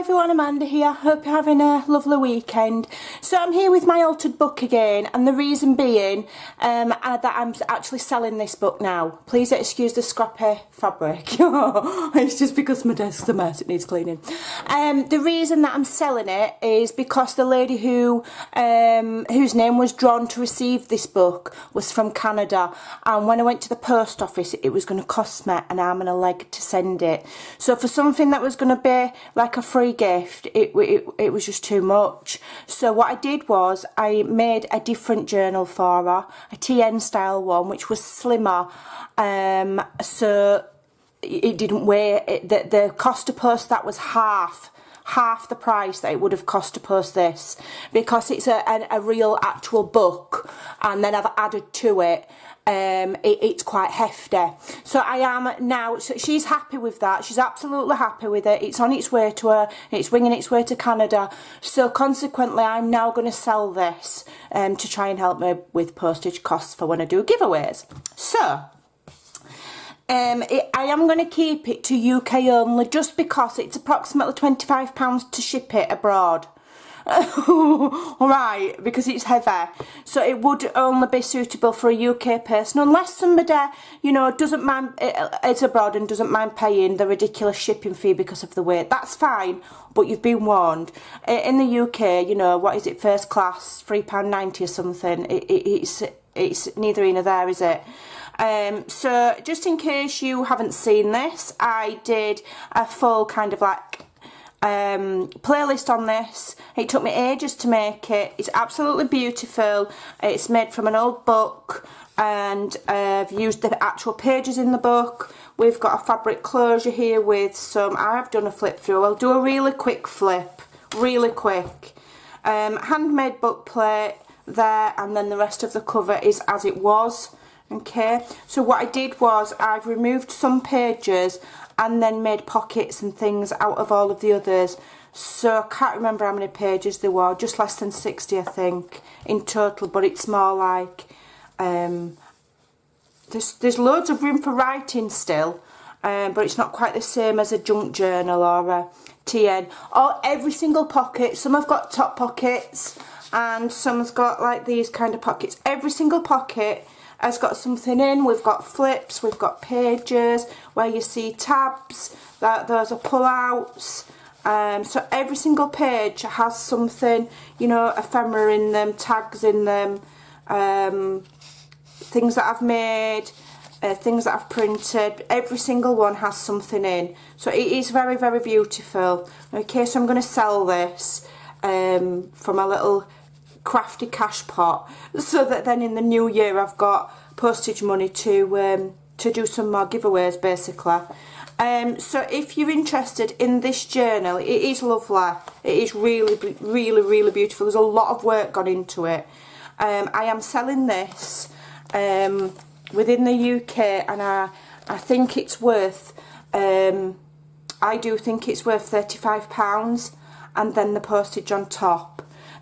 everyone, Amanda here. Hope you're having a lovely weekend. So I'm here with my altered book again, and the reason being that I'm actually selling this book now. Please excuse the scrappy fabric. It's just because my desk's a mess, it needs cleaning. The reason that I'm selling it is because the lady whose name was drawn to receive this book was from Canada, and when I went to the post office it was going to cost me an arm and a leg to send it. So for something that was going to be like a free gift, it was just too much. So what I did was I made a different journal for her, a TN style one, which was slimmer, so it didn't weigh. The cost to post that was half the price that it would have cost to post this, because it's a real actual book, and then I've added to it. It's quite hefty. So I am now, so she's happy with that. She's absolutely happy with it. It's on its way to her. It's winging its way to Canada. So consequently, I'm now going to sell this to try and help me with postage costs for when I do giveaways. So I am going to keep it to UK only, just because it's approximately £25 to ship it abroad. Alright, because it's heavy, so it would only be suitable for a UK person, unless somebody, you know, doesn't mind, it's abroad and doesn't mind paying the ridiculous shipping fee because of the weight. That's fine, but you've been warned. In the UK, you know, what is it, first class, £3.90 or something, it's neither here nor there, is it? So just in case you haven't seen this, I did a full kind of like playlist on this. It took me ages to make it. It's absolutely beautiful. It's made from an old book, and I've used the actual pages in the book. We've got a fabric closure here with some, I've done a flip through. I'll do a really quick flip, really quick. Handmade book plate there, and then the rest of the cover is as it was. Okay, so what I did was I've removed some pages and then made pockets and things out of all of the others. So I can't remember how many pages there were, just less than 60 I think in total, but it's more like there's loads of room for writing still, but it's not quite the same as a junk journal or a TN. Or every single pocket, some have got top pockets and some's got like these kind of pockets. Every single pocket has got something in. We've got flips, we've got pages where you see tabs, those are pull-outs. So every single page has something, you know, ephemera in them, tags in them, things that I've made, things that I've printed. Every single one has something in. So it is very, very beautiful. Okay, so I'm going to sell this from a little crafty cash pot, so that then in the new year I've got postage money to do some more giveaways basically. So if you're interested in this journal, it is lovely. It is really, really, really beautiful. There's a lot of work gone into it. I am selling this within the UK, and I think it's worth, I do think it's worth £35, and then the postage on top.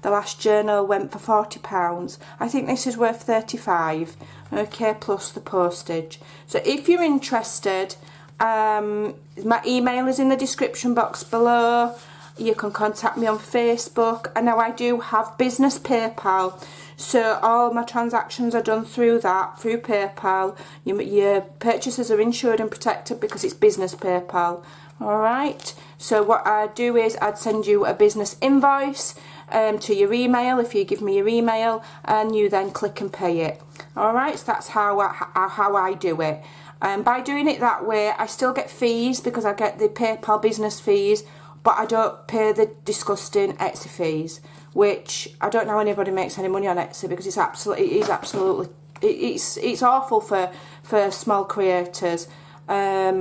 The last journal went for £40. I think this is worth £35, okay, plus the postage. So if you're interested, my email is in the description box below. You can contact me on Facebook, and now I do have business PayPal, so all my transactions are done through that, through PayPal. Your purchases are insured and protected because it's business PayPal. Alright, so what I'd do is I'd send you a business invoice to your email if you give me your email, and you then click and pay it. Alright, so that's how I do it. By doing it that way, I still get fees because I get the PayPal business fees, but I don't pay the disgusting Etsy fees, which I don't know how anybody makes any money on Etsy, because it's awful for small creators. I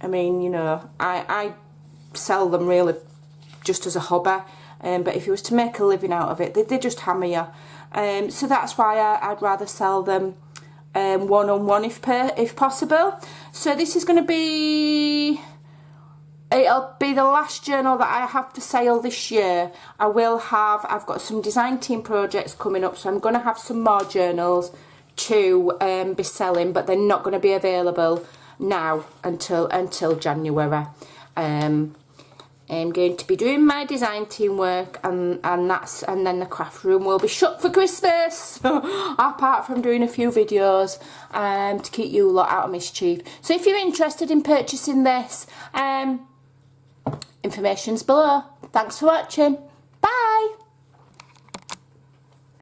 mean, you know, I sell them really just as a hobby. But if you was to make a living out of it, they just hammer you. So that's why I'd rather sell them one-on-one if possible. So this is going to be, it'll be the last journal that I have for sale this year. I've got some design team projects coming up, so I'm going to have some more journals to be selling, but they're not going to be available now until January. I'm going to be doing my design team work, and then the craft room will be shut for Christmas. Apart from doing a few videos to keep you lot out of mischief. So if you're interested in purchasing this, information's below. Thanks for watching.